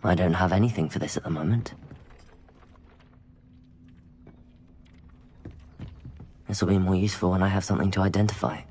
I don't have anything for this at the moment. This will be more useful when I have something to identify.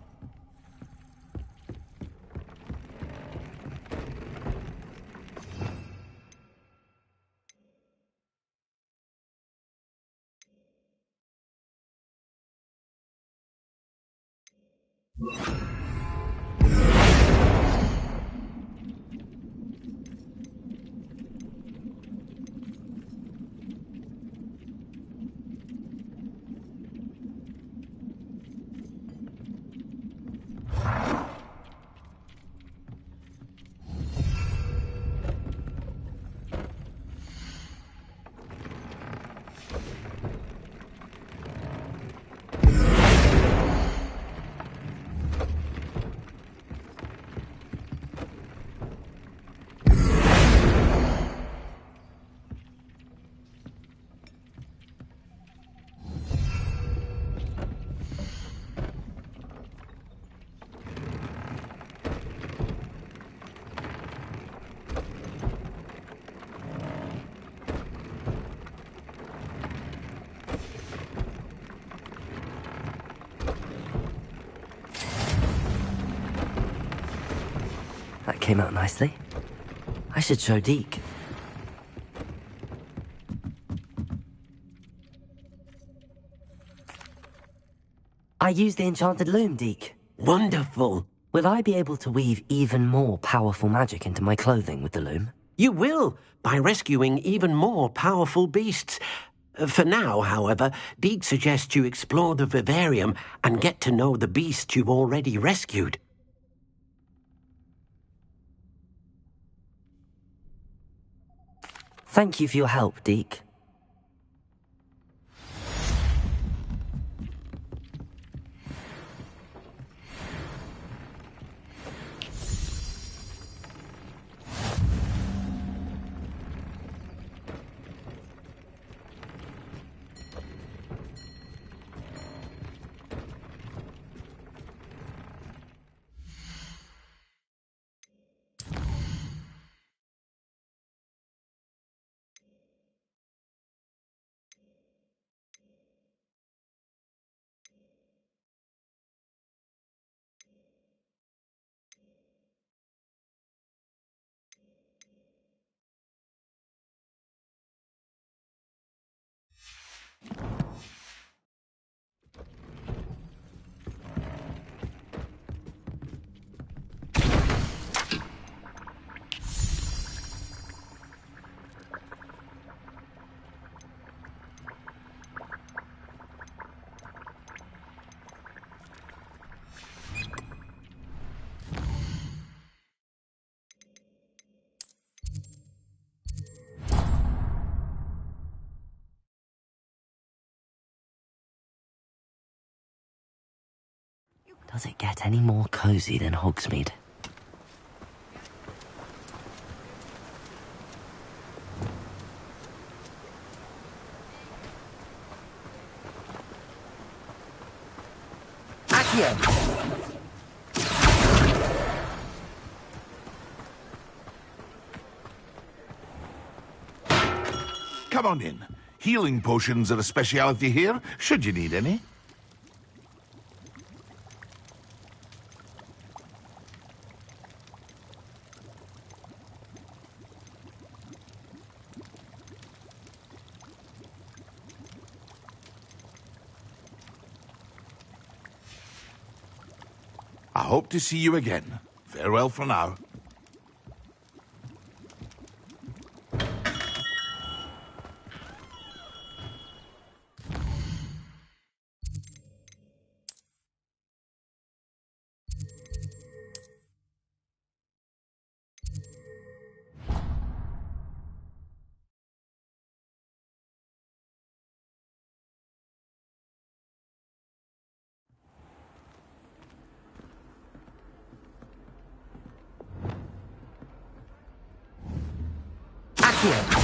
That came out nicely. I should show Deke. I used the enchanted loom, Deke. Wonderful. Will I be able to weave even more powerful magic into my clothing with the loom? You will, by rescuing even more powerful beasts. For now, however, Deke suggests you explore the vivarium and get to know the beasts you've already rescued. Thank you for your help, Deke. Does it get any more cozy than Hogsmeade? Accio! Come on in. Healing potions are a speciality here, should you need any. I hope to see you again. Farewell for now. Accio!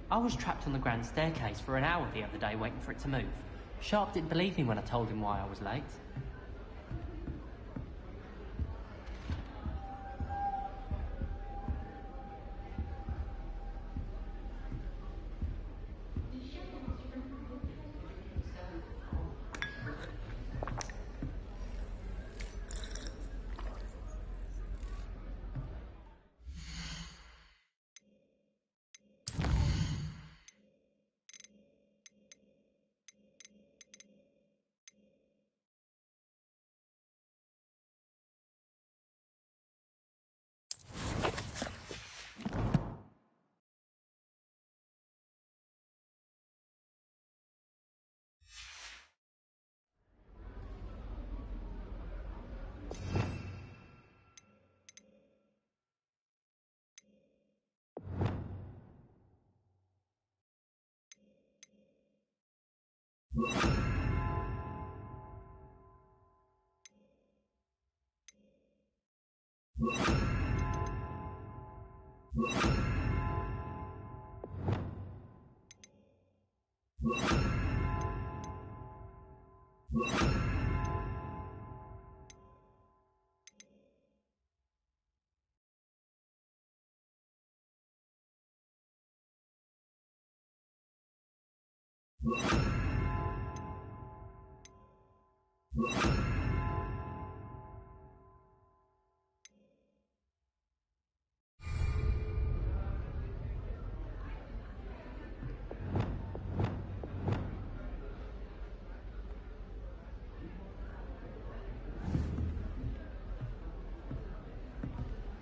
I was trapped on the grand staircase for an hour the other day waiting for it to move. Sharp didn't believe me when I told him why I was late.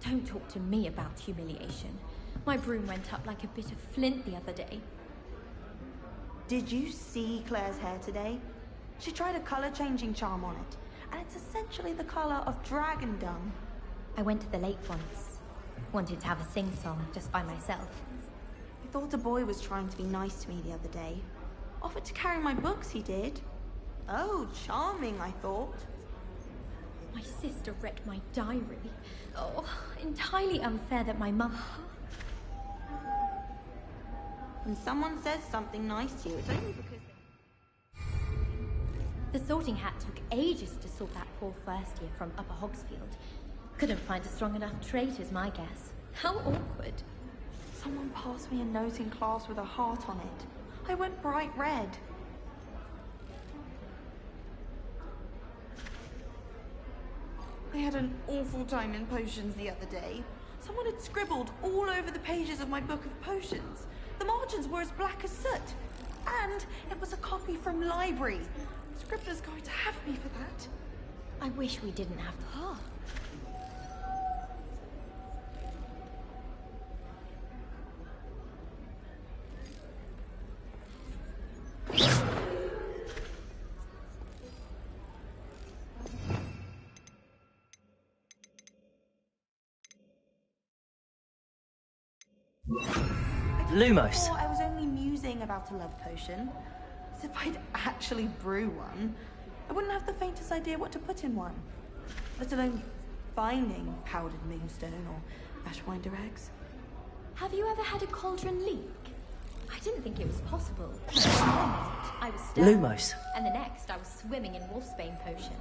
Don't talk to me about humiliation. My broom went up like a bit of flint the other day. Did you see Claire's hair today? She tried a colour-changing charm on it, and it's essentially the colour of dragon dung. I went to the lake once. Wanted to have a sing-song just by myself. I thought a boy was trying to be nice to me the other day. Offered to carry my books, he did. Oh, charming, I thought. My sister read my diary. Oh, entirely unfair that my mum... When someone says something nice to you, it's only because The Sorting Hat took ages to sort that poor first year from Upper Hogsfield. Couldn't find a strong enough trait, is my guess. How awkward. someone passed me a note in class with a heart on it. I went bright red. I had an awful time in potions the other day. Someone had scribbled all over the pages of my book of potions. The margins were as black as soot. And it was a copy from library. Scribbler's going to have me for that. I wish we didn't have to. Oh. Lumos. I was only musing about a love potion. As if I'd actually brew one. I wouldn't have the faintest idea what to put in one. Let alone finding powdered moonstone or ashwinder eggs. Have you ever had a cauldron leak? I didn't think it was possible. One minute, I was stoned, Lumos. and the next, I was swimming in Wolfsbane potion.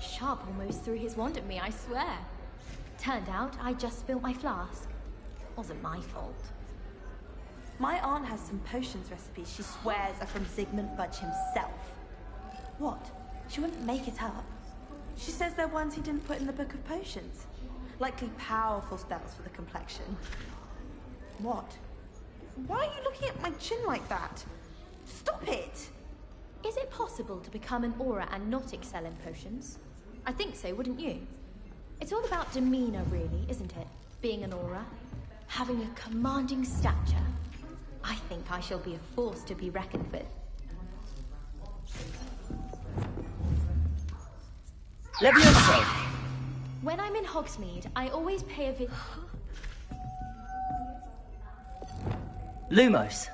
Sharp almost threw his wand at me, I swear. Turned out, I just spilled my flask. Wasn't my fault. My aunt has some potions recipes she swears are from Zygmunt Budge himself. What? She wouldn't make it up. She says they're ones he didn't put in the Book of Potions. Likely powerful spells for the complexion. What? Why are you looking at my chin like that? Stop it! Is it possible to become an aura and not excel in potions? I think so, wouldn't you? It's all about demeanor, really, isn't it? Being an aura. Having a commanding stature. I think I shall be a force to be reckoned with. Levioso! When I'm in Hogsmeade, I always pay a visit. Lumos.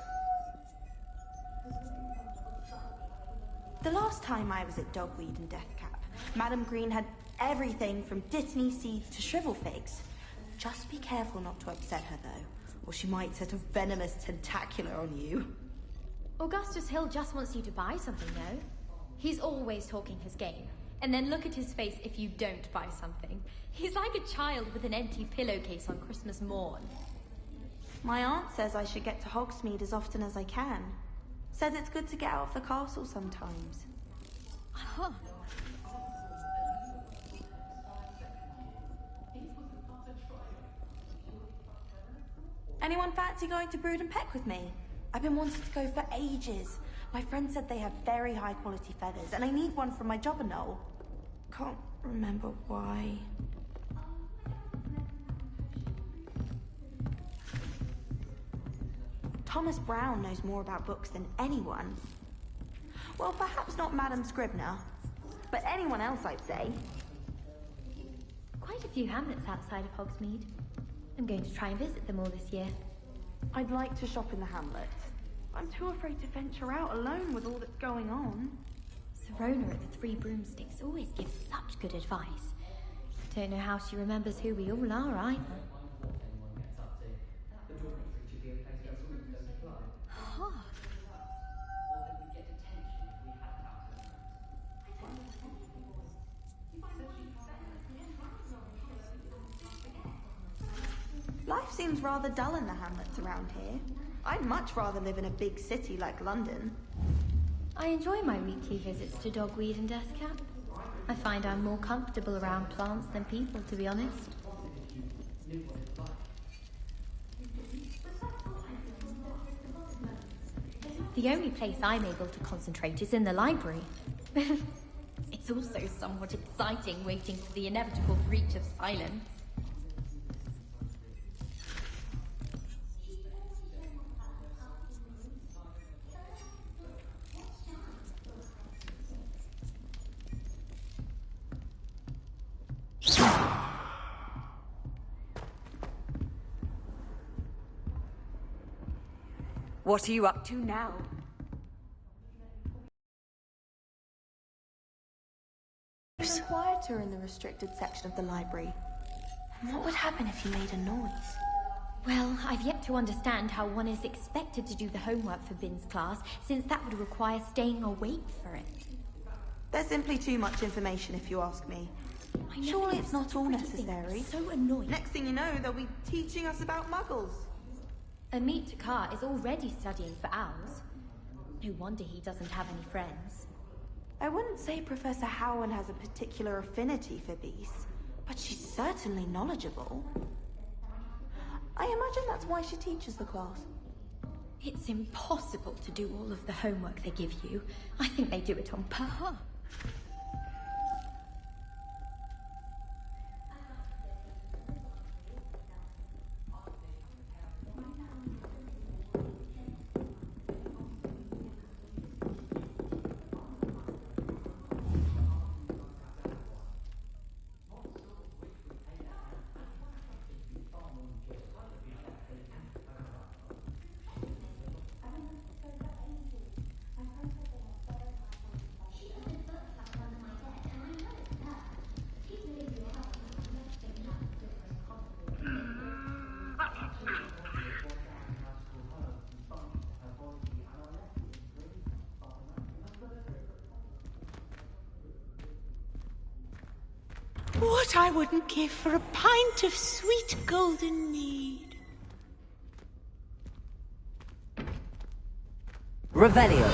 The last time I was at Dogweed and Deathcap, Madam Green had everything from Dittany seeds to shrivel figs. Just be careful not to upset her, though. Or she might set a venomous tentacular on you. Augustus Hill just wants you to buy something, though. He's always talking his game. And then look at his face if you don't buy something. He's like a child with an empty pillowcase on Christmas morn. My aunt says I should get to Hogsmeade as often as I can. Says it's good to get out of the castle sometimes. Huh. Anyone fancy going to Brood and Peck with me? I've been wanting to go for ages. My friend said they have very high quality feathers, and I need one from my job at Knoll. Can't remember why. Thomas Brown knows more about books than anyone. Well, perhaps not Madame Scribner, but anyone else, I'd say. Quite a few hamlets outside of Hogsmeade. I'm going to try and visit them all this year. I'd like to shop in the hamlet. I'm too afraid to venture out alone with all that's going on. Serona at the Three Broomsticks always gives such good advice. Don't know how she remembers who we all are either. Huh. Life seems rather dull in the hamlets around here. I'd much rather live in a big city like London. I enjoy my weekly visits to Dogweed and Deathcap. I find I'm more comfortable around plants than people, to be honest. The only place I'm able to concentrate is in the library. It's also somewhat exciting waiting for the inevitable breach of silence. What are you up to now? It's quieter in the restricted section of the library. And what would happen if you made a noise? Well, I've yet to understand how one is expected to do the homework for Bin's class, since that would require staying awake for it. There's simply too much information, if you ask me. Surely it's not all necessary. So annoying. Next thing you know, they'll be teaching us about muggles. Amit Takar is already studying for owls. No wonder he doesn't have any friends. I wouldn't say Professor Howard has a particular affinity for beasts, but she's certainly knowledgeable. I imagine that's why she teaches the class. It's impossible to do all of the homework they give you. I think they do it on purpose. What I wouldn't give for a pint of sweet golden mead. Revelio.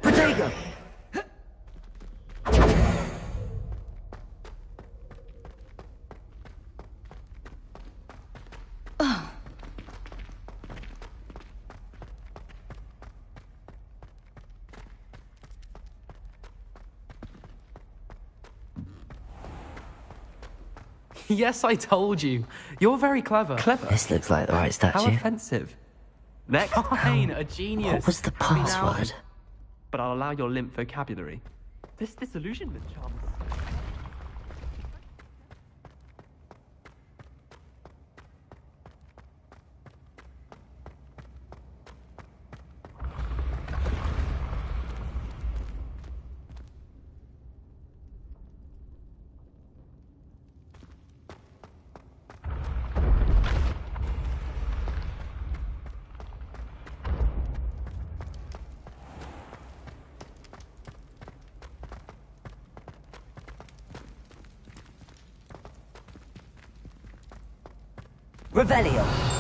Protego! Yes, I told you. You're very clever. Clever? This looks like the right How statue. offensive. Next, Payne, a genius. What was the password? But I'll allow your limp vocabulary. This disillusionment charms. Revelio.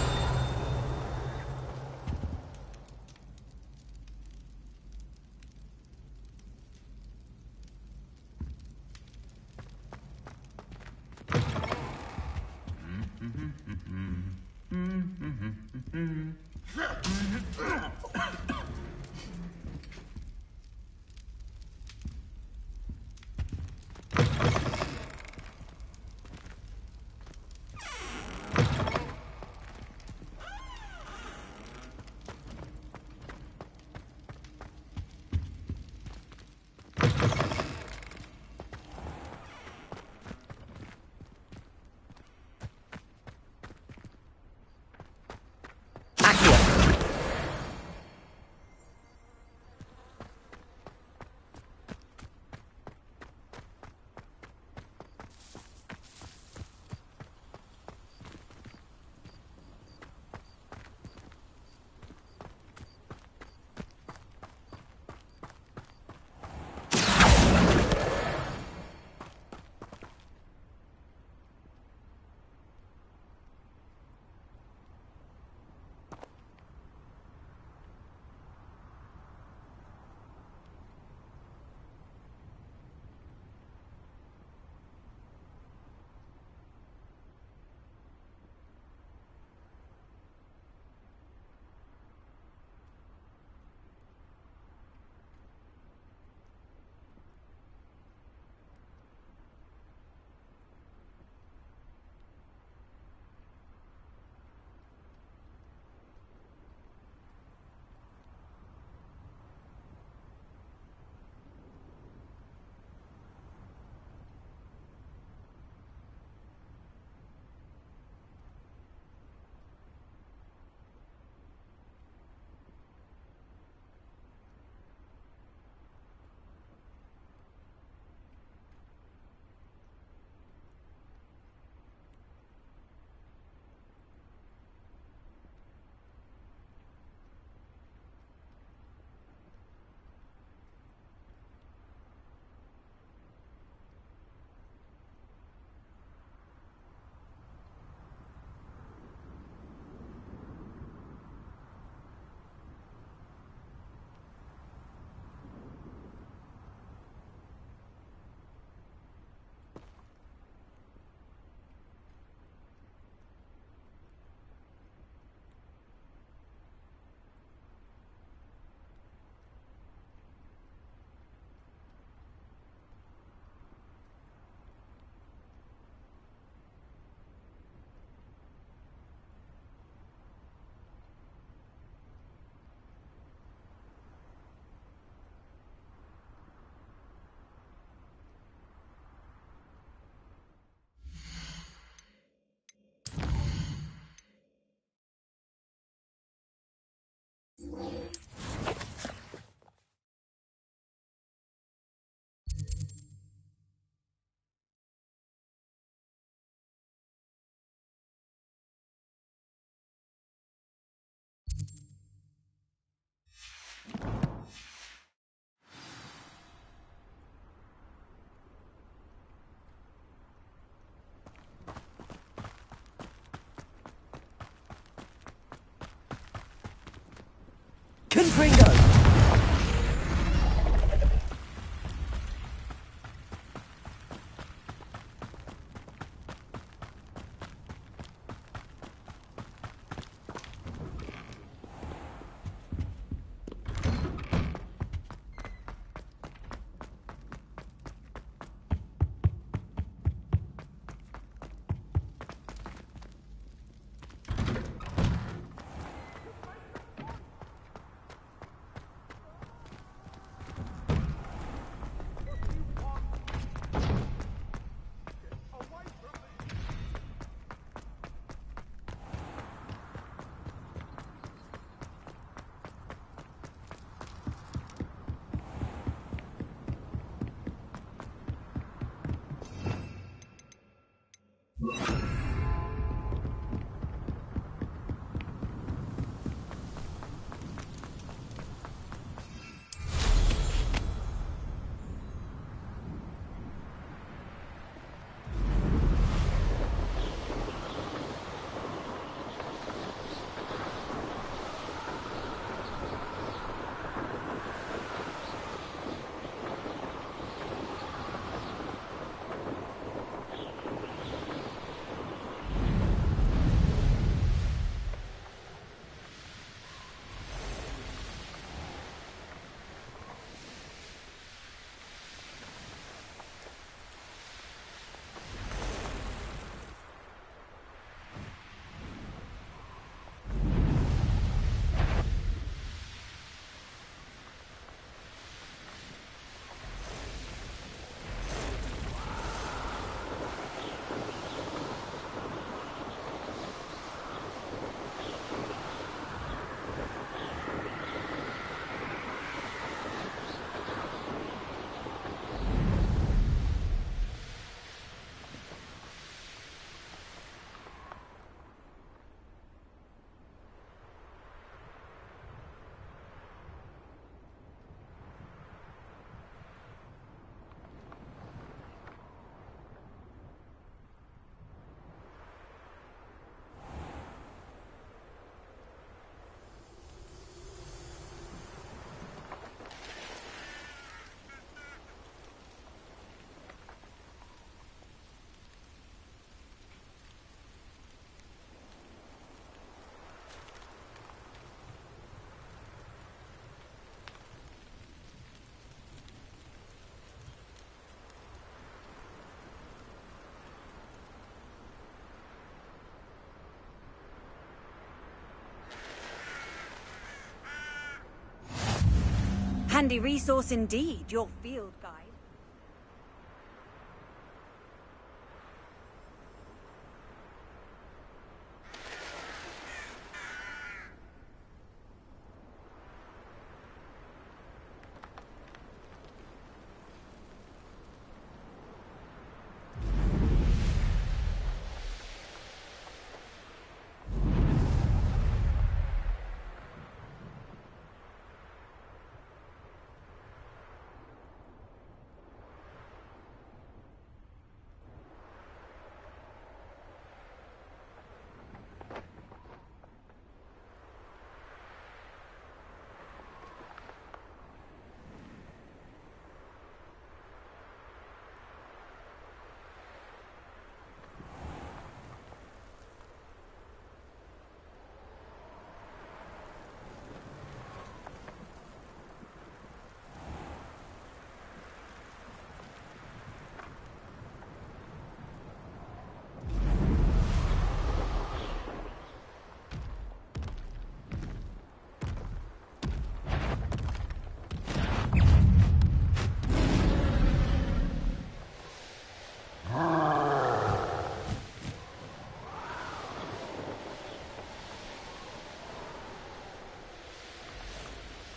Handy resource indeed, your field guide.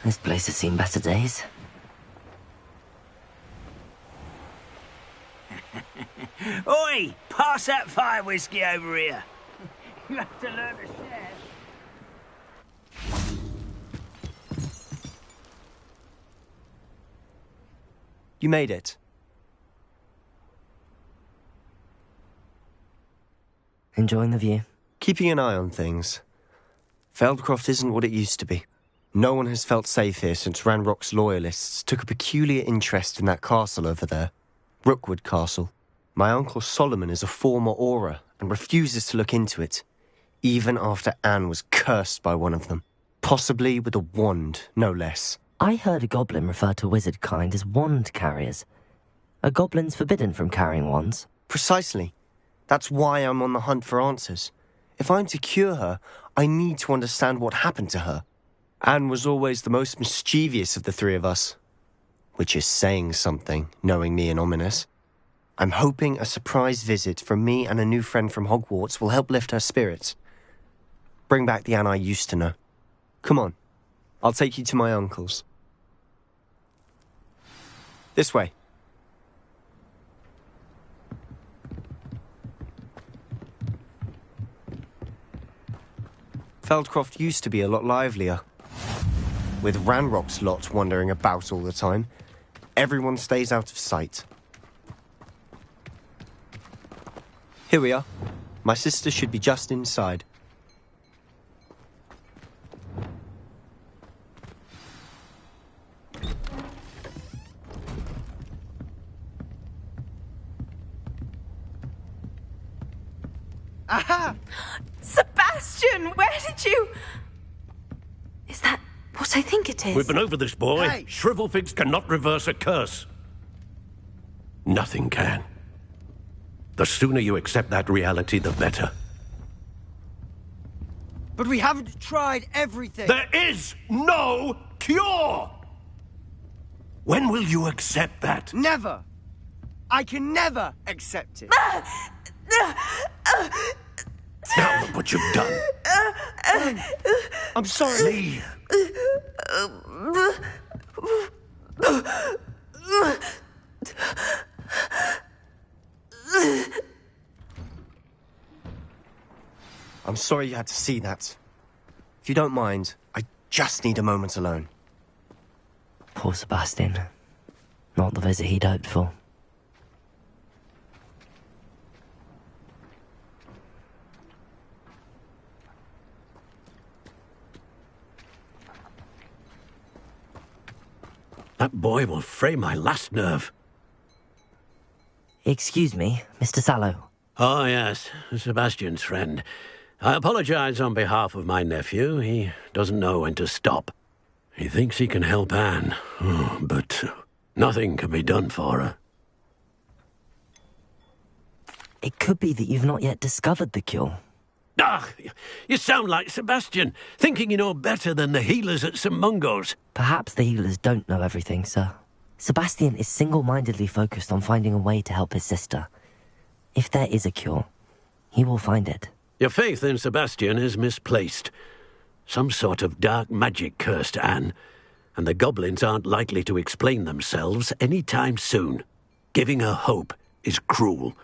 This place has seen better days. Oi! Pass that fire whiskey over here. You have to learn to share. You made it. Enjoying the view? Keeping an eye on things. Feldcroft isn't what it used to be. No one has felt safe here since Ranrock's loyalists took a peculiar interest in that castle over there. Rookwood Castle. My uncle Solomon is a former Auror and refuses to look into it, even after Anne was cursed by one of them. Possibly with a wand, no less. I heard a goblin refer to wizard kind as wand carriers. Are goblins forbidden from carrying wands? Precisely. That's why I'm on the hunt for answers. If I'm to cure her, I need to understand what happened to her. Anne was always the most mischievous of the three of us. Which is saying something, knowing me and Ominis. I'm hoping a surprise visit from me and a new friend from Hogwarts will help lift her spirits. Bring back the Anne I used to know. Come on, I'll take you to my uncle's. This way. Feldcroft used to be a lot livelier. With Ranrock's lot wandering about all the time, everyone stays out of sight. Here we are. My sister should be just inside. Aha! Sebastian, where did you... Is that what I think it is? We've been over this, boy. Hey. Shrivelfigs cannot reverse a curse. Nothing can. The sooner you accept that reality, the better. But we haven't tried everything. There is no cure! When will you accept that? Never. I can never accept it. Now look what you've done. I'm sorry. Leave. I'm sorry you had to see that. If you don't mind, I just need a moment alone. Poor Sebastian. Not the visit he'd hoped for. That boy will fray my last nerve. Excuse me, Mr. Sallow. Oh, yes, Sebastian's friend. I apologize on behalf of my nephew. He doesn't know when to stop. He thinks he can help Anne, but nothing can be done for her. It could be that you've not yet discovered the cure. Ah, you sound like Sebastian, thinking you know better than the healers at St. Mungo's. Perhaps the healers don't know everything, sir. Sebastian is single-mindedly focused on finding a way to help his sister. If there is a cure, he will find it. Your faith in Sebastian is misplaced. Some sort of dark magic cursed Anne, and the goblins aren't likely to explain themselves any time soon. Giving her hope is cruel.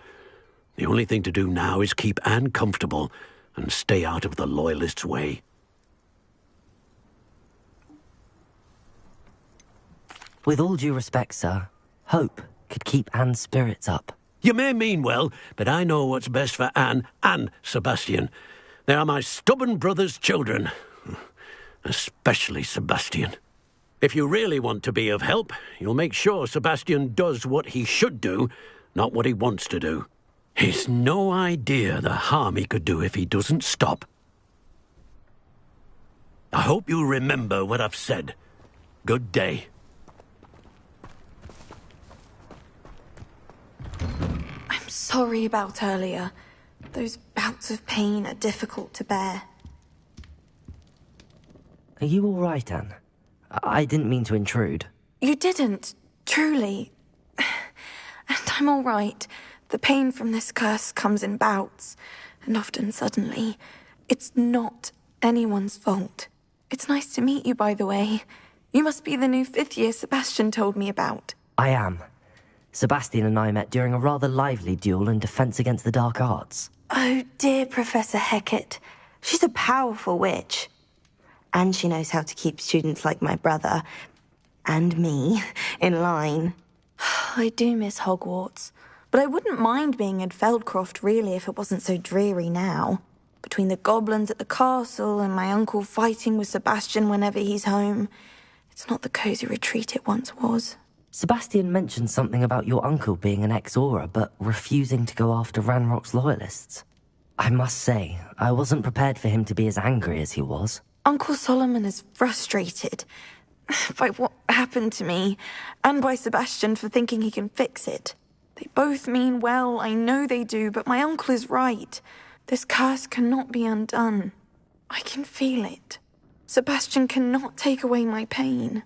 The only thing to do now is keep Anne comfortable and stay out of the Loyalists' way. With all due respect, sir, hope could keep Anne's spirits up. You may mean well, but I know what's best for Anne and Sebastian. They are my stubborn brother's children. Especially Sebastian. If you really want to be of help, you'll make sure Sebastian does what he should do, not what he wants to do. He's no idea the harm he could do if he doesn't stop. I hope you'll remember what I've said. Good day. I'm sorry about earlier. Those bouts of pain are difficult to bear. Are you all right, Anne? I didn't mean to intrude. You didn't, truly. And I'm all right. The pain from this curse comes in bouts, and often suddenly. It's not anyone's fault. It's nice to meet you, by the way. You must be the new 5th year Sebastian told me about. I am. Sebastian and I met during a rather lively duel in Defense Against the Dark Arts. Oh, dear Professor Hecat. She's a powerful witch. And she knows how to keep students like my brother, and me, in line. I do miss Hogwarts. But I wouldn't mind being in Feldcroft, really, if it wasn't so dreary now. Between the goblins at the castle and my uncle fighting with Sebastian whenever he's home. It's not the cosy retreat it once was. Sebastian mentioned something about your uncle being an ex-Auror, but refusing to go after Ranrock's Loyalists. I must say, I wasn't prepared for him to be as angry as he was. Uncle Solomon is frustrated by what happened to me, and by Sebastian for thinking he can fix it. They both mean well, I know they do, but my uncle is right. This curse cannot be undone. I can feel it. Sebastian cannot take away my pain.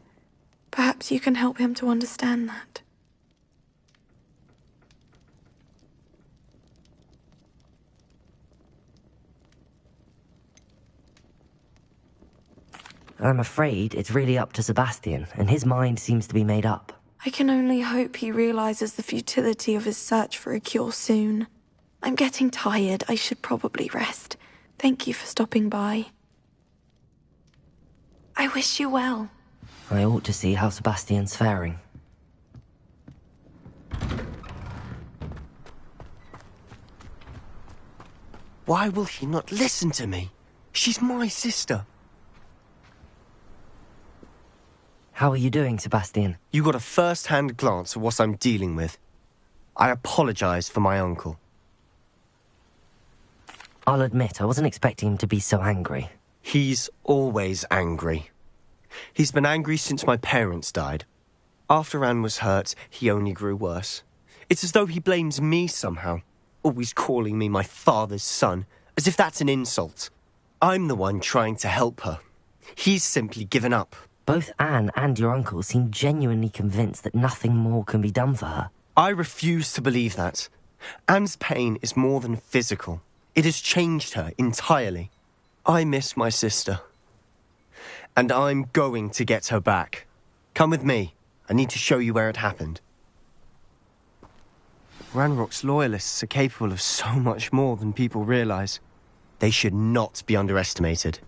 Perhaps you can help him to understand that. I'm afraid it's really up to Sebastian, and his mind seems to be made up. I can only hope he realizes the futility of his search for a cure soon. I'm getting tired. I should probably rest. Thank you for stopping by. I wish you well. I ought to see how Sebastian's faring. Why will he not listen to me? She's my sister. How are you doing, Sebastian? You got a first-hand glance at what I'm dealing with. I apologize for my uncle. I'll admit, I wasn't expecting him to be so angry. He's always angry. He's been angry since my parents died. After Anne was hurt, he only grew worse. It's as though he blames me somehow, always calling me my father's son, as if that's an insult. I'm the one trying to help her. He's simply given up. Both Anne and your uncle seem genuinely convinced that nothing more can be done for her. I refuse to believe that. Anne's pain is more than physical. It has changed her entirely. I miss my sister. And I'm going to get her back. Come with me. I need to show you where it happened. Ranrock's Loyalists are capable of so much more than people realize. They should not be underestimated.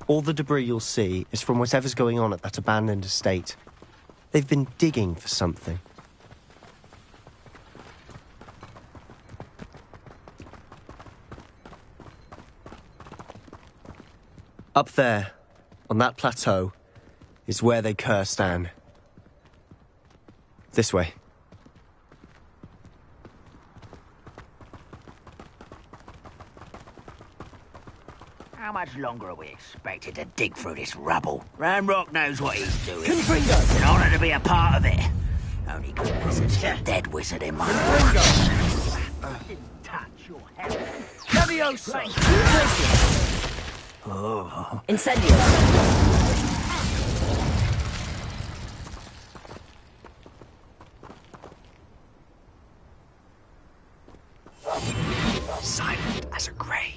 All the debris you'll see is from whatever's going on at that abandoned estate. They've been digging for something. Up there, on that plateau, is where they cursed Anne. This way. How much longer are we expected to dig through this rubble? Ranrock knows what he's doing. Confringo! It's an honor to be a part of it. Only good there's a dead wizard in my life. Didn't touch your head. Levioso! Oh. Incendio! Silent as a grave.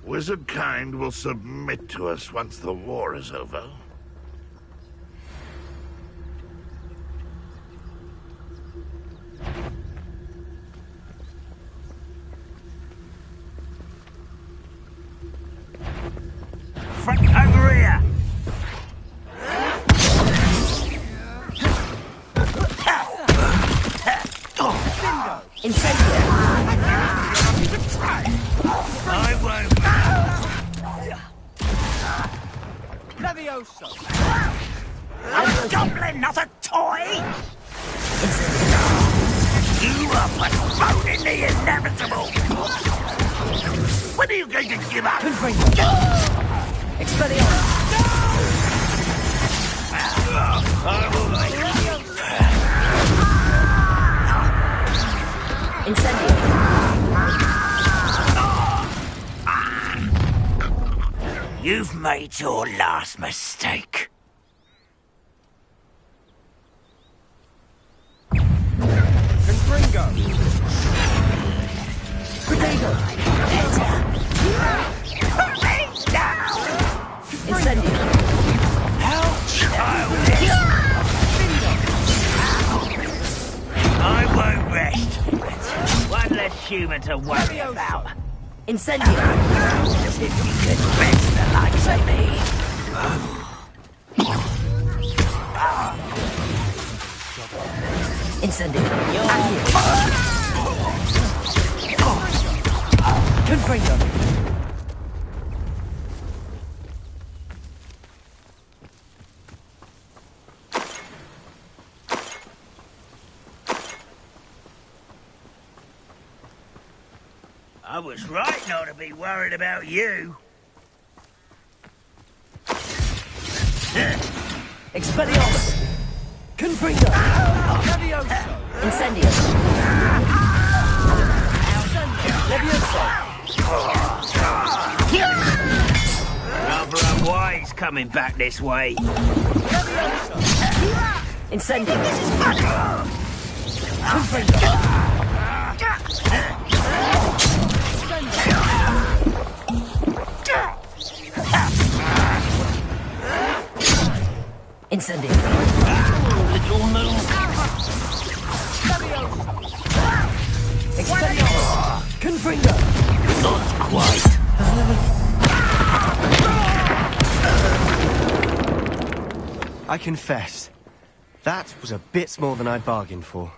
Wizard kind will submit to us once the war is over. Over here! Incendio! I won't. Levioso! A goblin, not a toy! You are postponing the inevitable! When are you going to give up? Expelliarmus! Incendio! You've made your last mistake. Confringo! Potato! Incendio! I won't rest. One less human to worry about. Incendio! As if you could best the likes of me. Incendio! Confringo! I was right not to be worried about you. Expelliarmus! Confringo! Levioso! Incendio! Levioso! Rather unwise coming back this way. Levioso! Incendio! Confringo! Incendio! Little move. Expelliarmus! Confringo! Not quite. I confess, that was a bit more than I'd bargained for.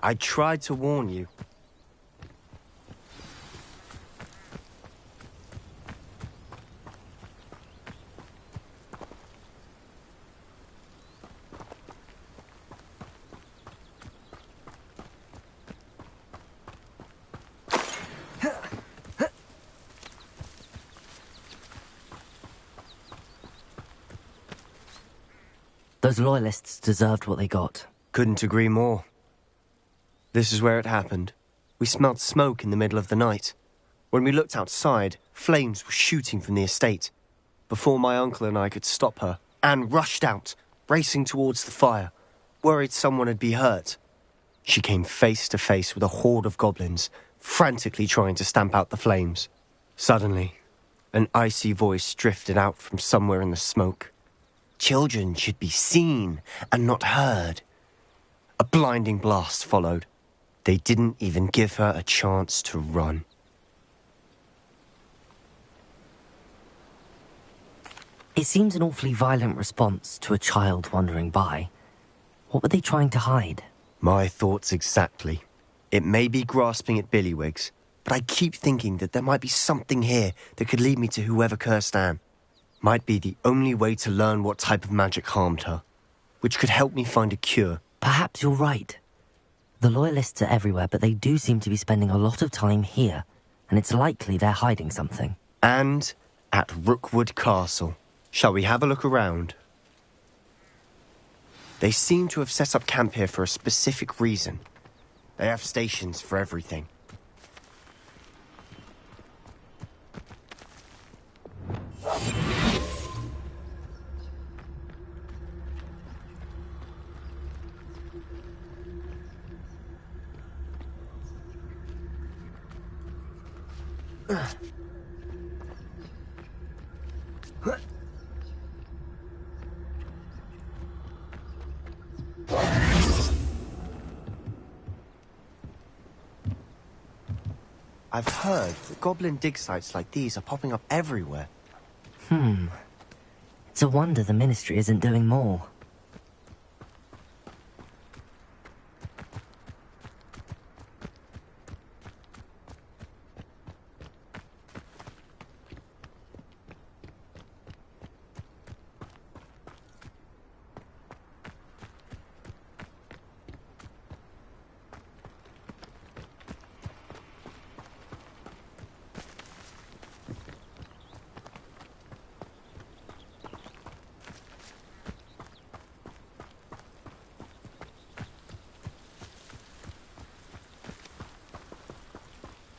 I tried to warn you. Those loyalists deserved what they got. Couldn't agree more. This is where it happened. We smelled smoke in the middle of the night. When we looked outside, flames were shooting from the estate. Before my uncle and I could stop her, Anne rushed out, racing towards the fire, worried someone had been hurt. She came face to face with a horde of goblins, frantically trying to stamp out the flames. Suddenly, an icy voice drifted out from somewhere in the smoke. Children should be seen and not heard. A blinding blast followed. They didn't even give her a chance to run. It seems an awfully violent response to a child wandering by. What were they trying to hide? My thoughts exactly. It may be grasping at Billywigs, but I keep thinking that there might be something here that could lead me to whoever cursed Anne. Might be the only way to learn what type of magic harmed her, which could help me find a cure. Perhaps you're right. The Loyalists are everywhere, but they do seem to be spending a lot of time here, and it's likely they're hiding something. And at Rookwood Castle. Shall we have a look around? They seem to have set up camp here for a specific reason. They have stations for everything. I've heard that goblin dig sites like these are popping up everywhere. It's a wonder the Ministry isn't doing more.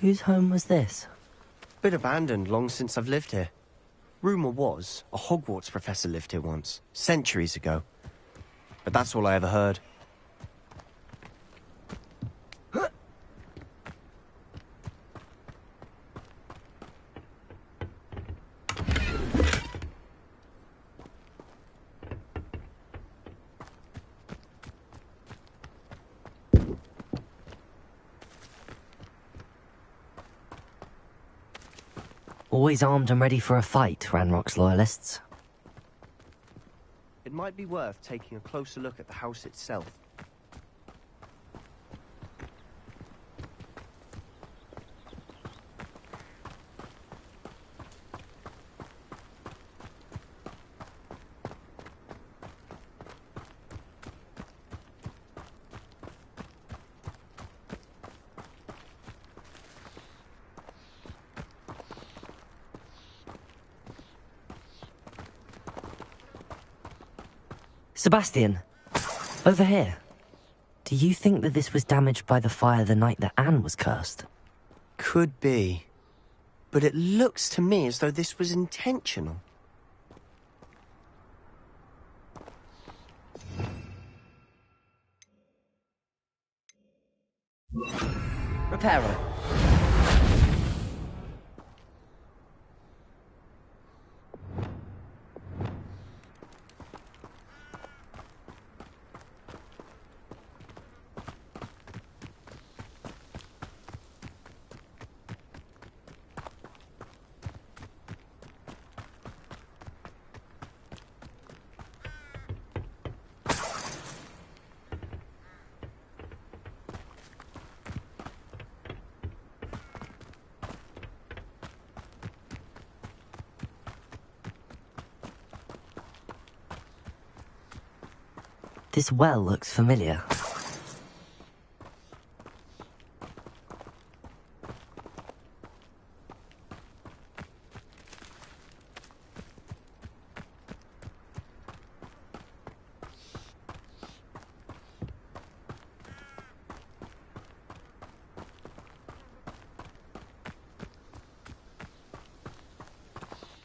Whose home was this? Been abandoned long since I've lived here. Rumour was a Hogwarts professor lived here once, centuries ago. But that's all I ever heard. Always armed and ready for a fight, Ranrock's Loyalists. It might be worth taking a closer look at the house itself. Sebastian, over here. Do you think that this was damaged by the fire the night that Anne was cursed? Could be. But it looks to me as though this was intentional. Reparo. This well looks familiar.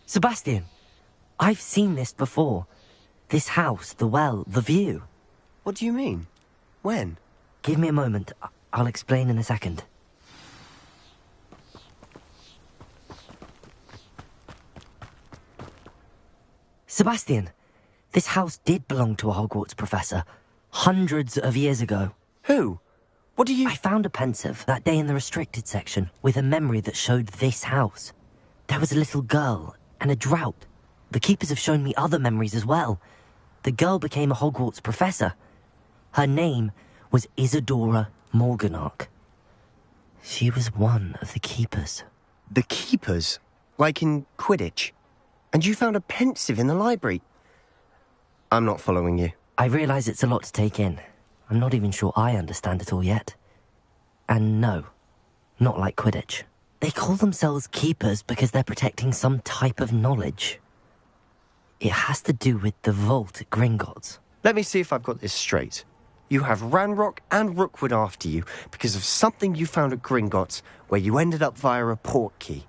Sebastian, I've seen this before. This house, the well, the view. What do you mean? When? Give me a moment. I'll explain in a second. Sebastian, this house did belong to a Hogwarts professor. Hundreds of years ago. Who? What do you... I found a pensive that day in the restricted section with a memory that showed this house. There was a little girl and a drought. The keepers have shown me other memories as well. The girl became a Hogwarts professor. Her name was Isadora Morganach. She was one of the keepers. The keepers? Like in Quidditch? And you found a pensive in the library? I'm not following you. I realise it's a lot to take in. I'm not even sure I understand it all yet. And no, not like Quidditch. They call themselves keepers because they're protecting some type of knowledge. It has to do with the vault at Gringotts. Let me see if I've got this straight. You have Ranrock and Rookwood after you because of something you found at Gringotts where you ended up via a port key.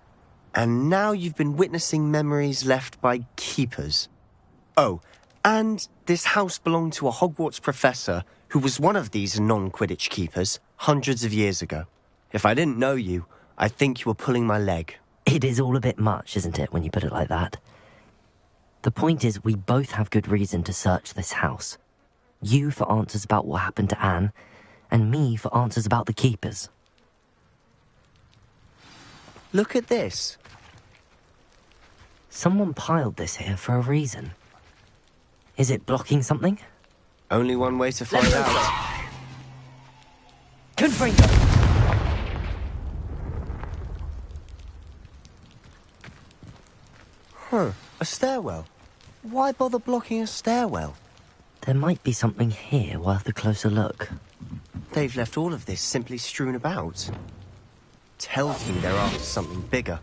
And now you've been witnessing memories left by keepers. Oh, and this house belonged to a Hogwarts professor who was one of these non-Quidditch keepers hundreds of years ago. If I didn't know you, I think you were pulling my leg. It is all a bit much, isn't it, when you put it like that? The point is, we both have good reason to search this house. You for answers about what happened to Anne, and me for answers about the keepers. Look at this. Someone piled this here for a reason. Is it blocking something? Only one way to find out. Confringo! Huh, a stairwell. Why bother blocking a stairwell? There might be something here worth a closer look. They've left all of this simply strewn about. Tells me they're after something bigger.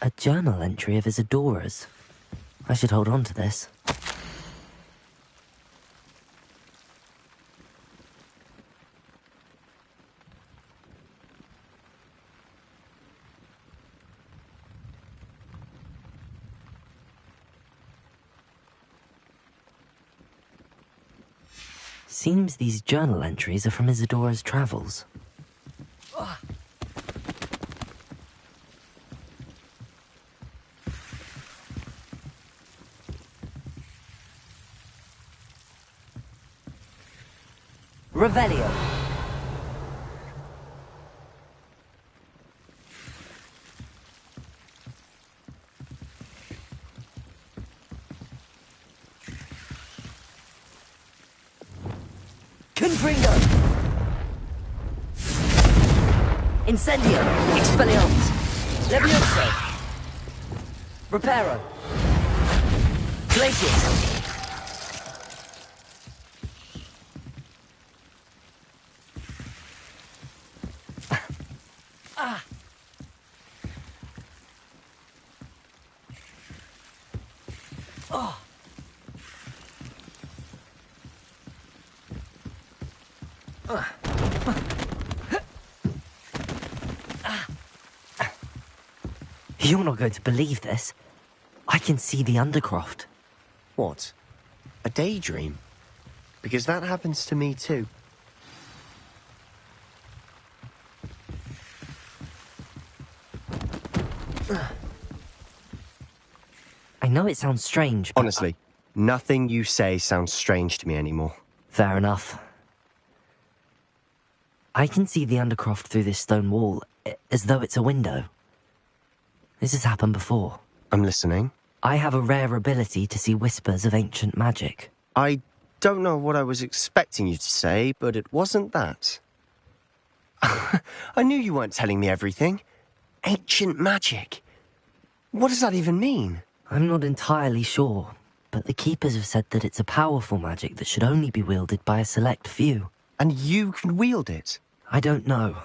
A journal entry of Isadora's. I should hold on to this. Seems these journal entries are from Isadora's travels. Revelio. Confringo. Incendio. Expelliarmus. Levioso. Reparo. Glacius. You're not going to believe this. I can see the Undercroft. What? A daydream? Because that happens to me too. I know it sounds strange, but... Honestly, nothing you say sounds strange to me anymore. Fair enough. I can see the Undercroft through this stone wall, as though it's a window. This has happened before. I'm listening. I have a rare ability to see whispers of ancient magic. I don't know what I was expecting you to say, but it wasn't that. I knew you weren't telling me everything. Ancient magic. What does that even mean? I'm not entirely sure, but the Keepers have said that it's a powerful magic that should only be wielded by a select few. And you can wield it? I don't know,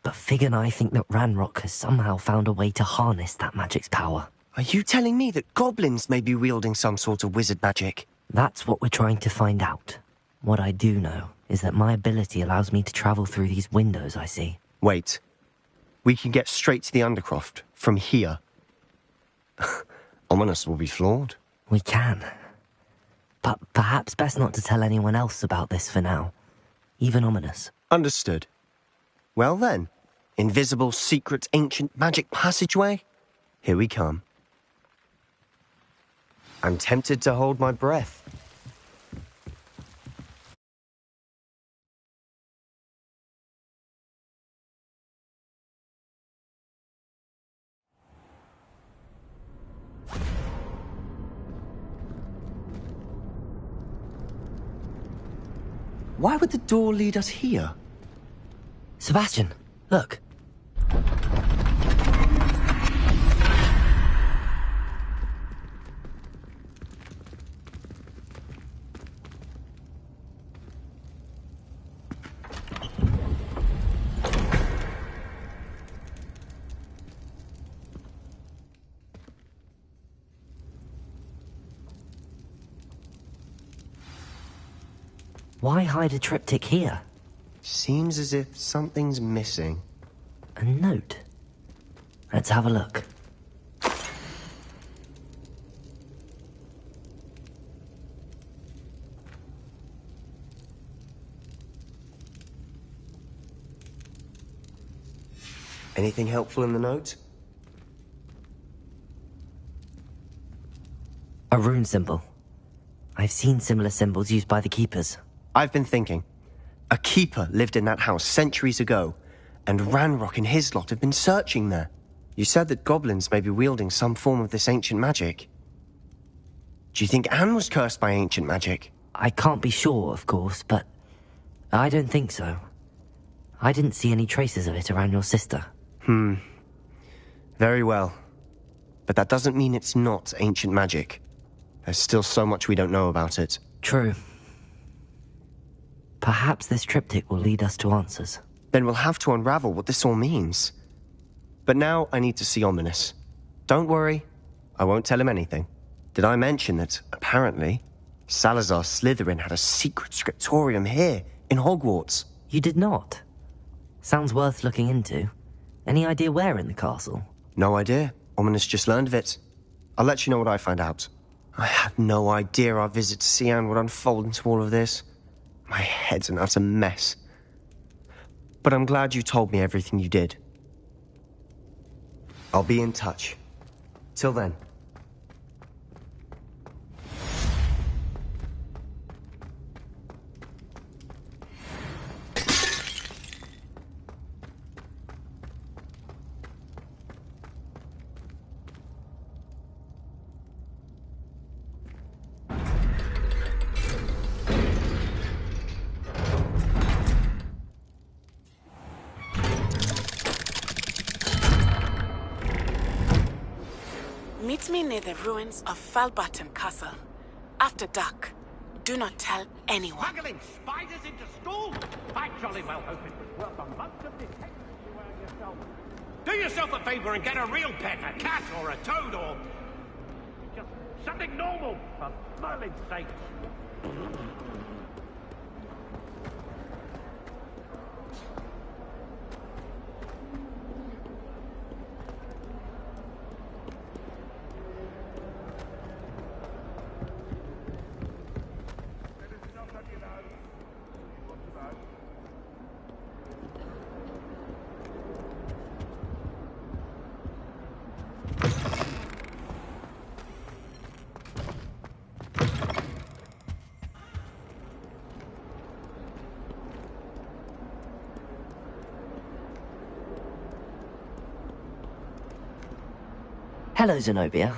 but Fig and I think that Ranrock has somehow found a way to harness that magic's power. Are you telling me that goblins may be wielding some sort of wizard magic? That's what we're trying to find out. What I do know is that my ability allows me to travel through these windows I see. Wait. We can get straight to the Undercroft from here. Ominis will be floored. We can. But perhaps best not to tell anyone else about this for now. Even Ominis. Understood. Well then, invisible, secret, ancient magic passageway? Here we come. I'm tempted to hold my breath. Why would the door lead us here? Sebastian, look. Why hide a triptych here? Seems as if something's missing. A note. Let's have a look. Anything helpful in the note? A rune symbol. I've seen similar symbols used by the keepers. I've been thinking. A keeper lived in that house centuries ago, and Ranrock and his lot have been searching there. You said that goblins may be wielding some form of this ancient magic. Do you think Anne was cursed by ancient magic? I can't be sure, of course, but I don't think so. I didn't see any traces of it around your sister. Very well. But that doesn't mean it's not ancient magic. There's still so much we don't know about it. True. Perhaps this triptych will lead us to answers. Then we'll have to unravel what this all means. But now I need to see Ominis. Don't worry, I won't tell him anything. Did I mention that, apparently, Salazar Slytherin had a secret scriptorium here, in Hogwarts? You did not? Sounds worth looking into. Any idea where in the castle? No idea. Ominis just learned of it. I'll let you know what I find out. I had no idea our visit to Cian would unfold into all of this. My head's an utter mess. But I'm glad you told me everything you did. I'll be in touch. Till then. Meet me near the ruins of Falbaton Castle. After dark. Do not tell anyone. Smuggling spiders into school? I jolly well hope it was worth a month of detection you earned yourself. Do yourself a favor and get a real pet, a cat or a toad or... just something normal, for Merlin's sake. Hello, Zenobia.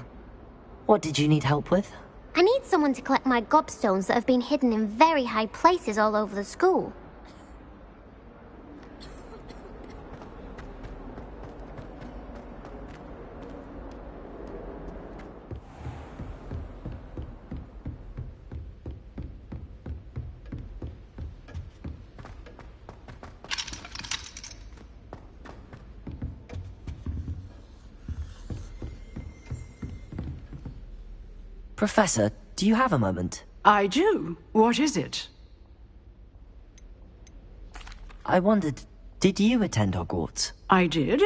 What did you need help with? I need someone to collect my gobstones that have been hidden in very high places all over the school. Professor, do you have a moment? I do. What is it? I wondered, did you attend Hogwarts? I did.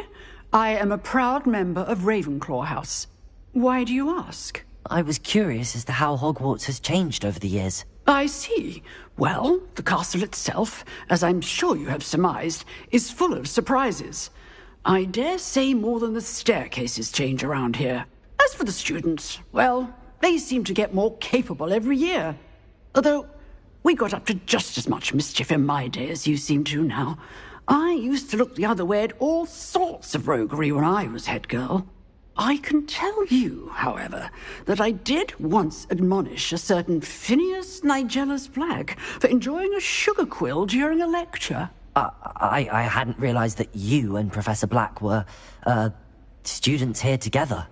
I am a proud member of Ravenclaw House. Why do you ask? I was curious as to how Hogwarts has changed over the years. I see. Well, the castle itself, as I'm sure you have surmised, is full of surprises. I dare say more than the staircases change around here. As for the students, well, they seem to get more capable every year. Although, we got up to just as much mischief in my day as you seem to now. I used to look the other way at all sorts of roguery when I was head girl. I can tell you, however, that I did once admonish a certain Phineas Nigellus Black for enjoying a sugar quill during a lecture. I hadn't realized that you and Professor Black were, students here together.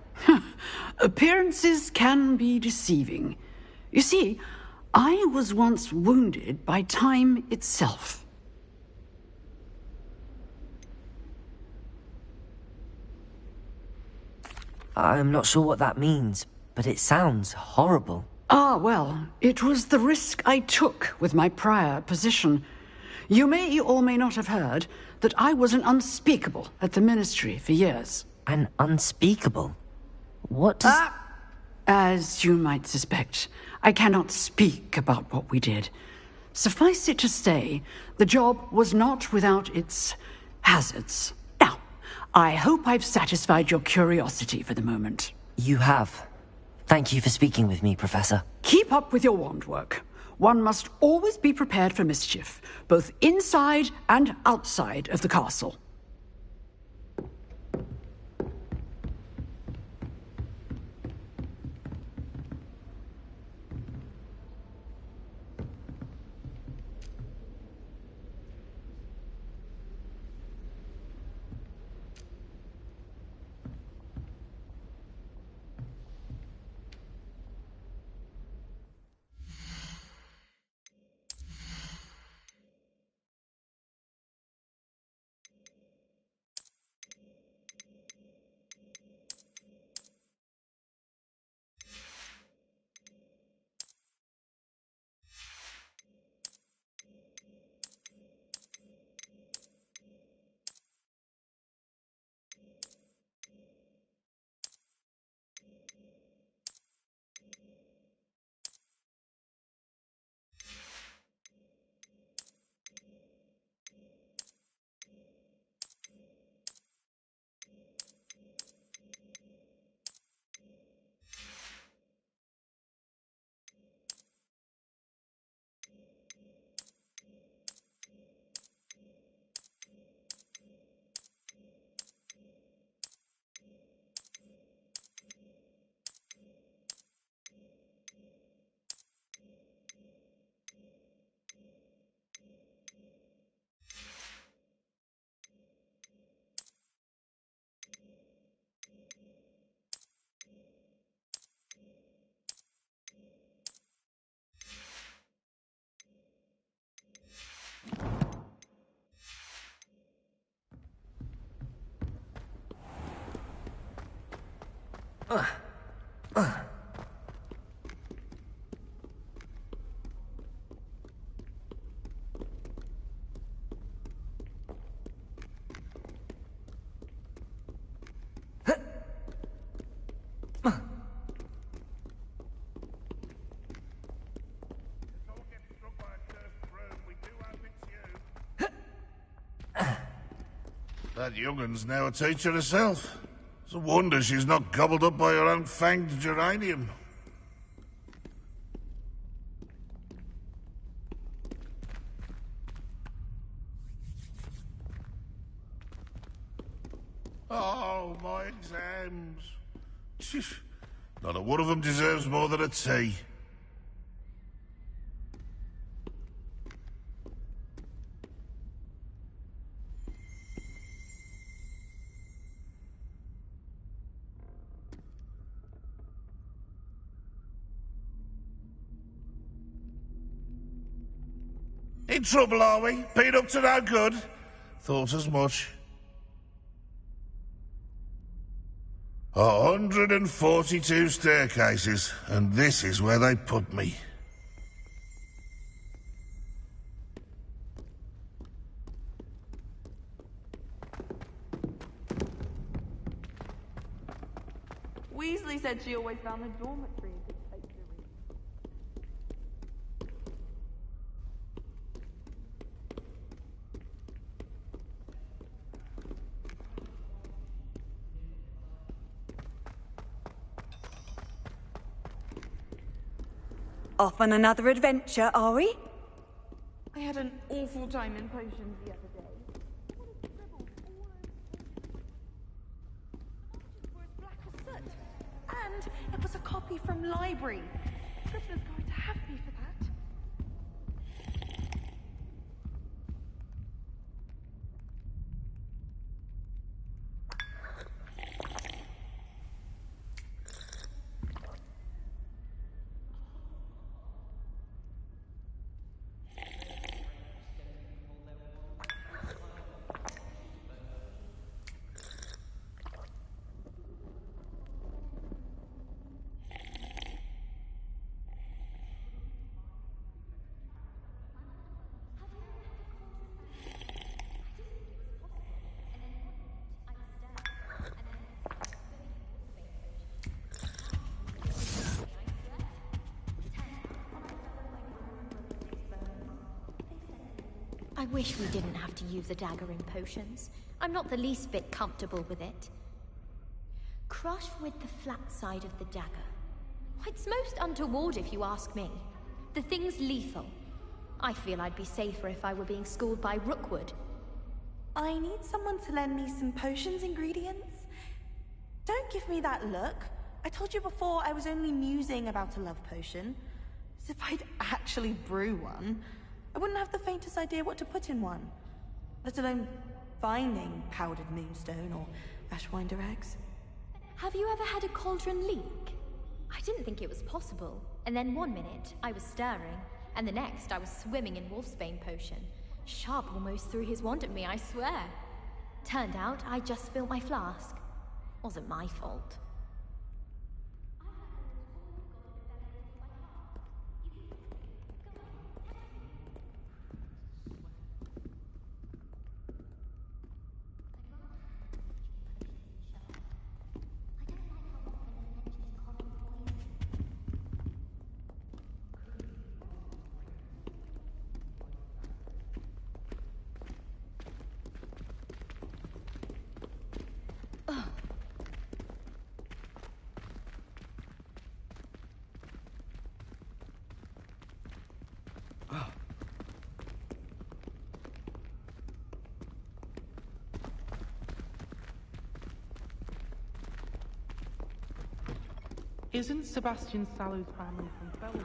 Appearances can be deceiving. You see, I was once wounded by time itself. I'm not sure what that means, but it sounds horrible. Ah, well, it was the risk I took with my prior position. You may or may not have heard that I was an unspeakable at the Ministry for years. An unspeakable? What does... As you might suspect, I cannot speak about what we did. Suffice it to say, the job was not without its hazards. Now, I hope I've satisfied your curiosity for the moment. You have. Thank you for speaking with me, Professor. Keep up with your wand work. One must always be prepared for mischief, both inside and outside of the castle. That young'un's now a teacher herself. It's a wonder she's not gobbled up by her own fanged geranium. Oh, my exams. Not a one of them deserves more than a tea. In trouble, are we? Been up to no good? Thought as much. 142 staircases, and this is where they put me. Weasley said she always found the dormitory a good place to read. Off on another adventure, are we? I had an awful time in potions the other day. And it was a copy from library. Prisoner's going to have me for that. I wish we didn't have to use a dagger in potions. I'm not the least bit comfortable with it. Crush with the flat side of the dagger. It's most untoward if you ask me. The thing's lethal. I feel I'd be safer if I were being schooled by Rookwood. I need someone to lend me some potions ingredients. Don't give me that look. I told you before I was only musing about a love potion. As if I'd actually brew one. I wouldn't have the faintest idea what to put in one. Let alone finding powdered moonstone or ashwinder eggs. Have you ever had a cauldron leak? I didn't think it was possible. And then one minute, I was stirring. And the next, I was swimming in wolfsbane potion. Sharp almost threw his wand at me, I swear. Turned out, I just spilled my flask. Wasn't my fault. Isn't Sebastian Sallow's family from Felwood?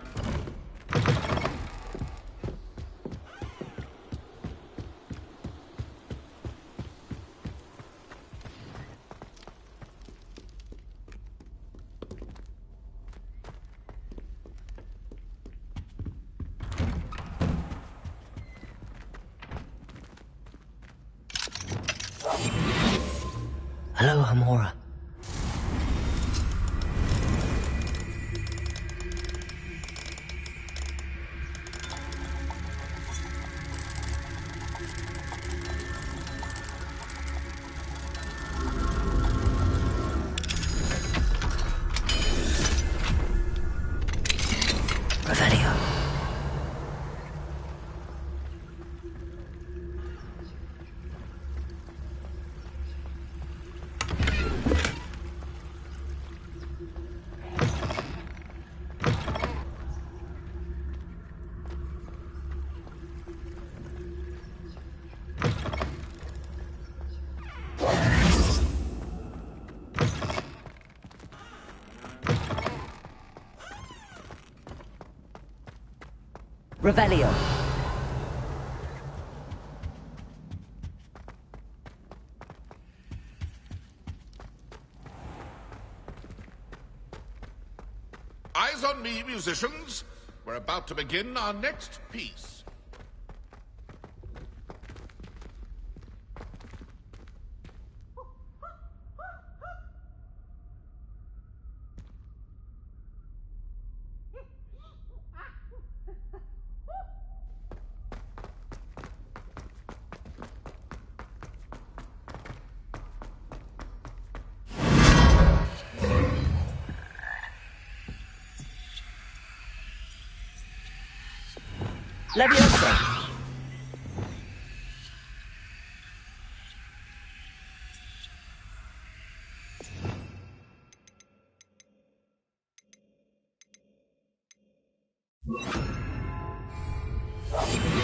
Hello, Hamora. Revelio. Eyes on me, musicians. We're about to begin our next piece. Leviosa!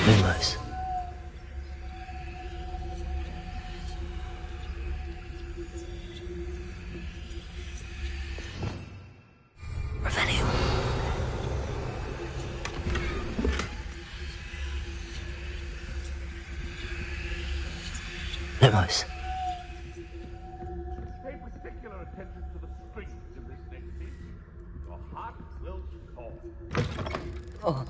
Lumos. Atmos. Pay particular attention to the strings in this next scene. Your heart will soar. Oh.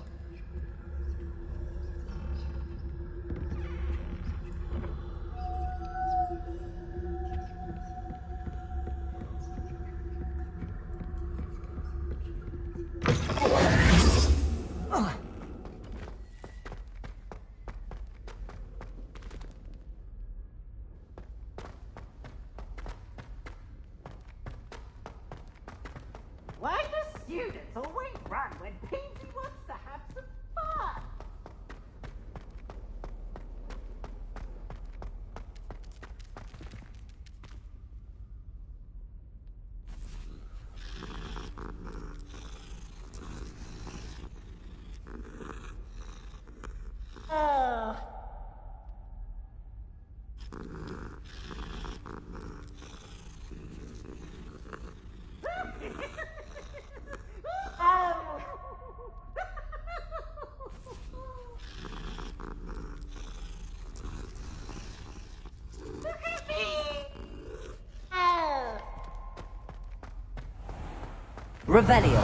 Why do students always run when Peasy wants to have some fun? Oh. Look at me! Oh. Revelio.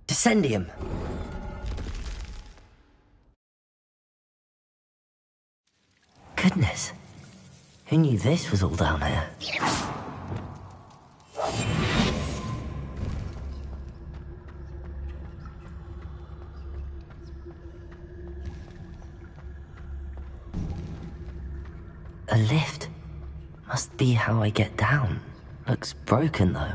Descendium. Goodness. Who knew this was all down here? A lift. Must be how I get down. Looks broken though.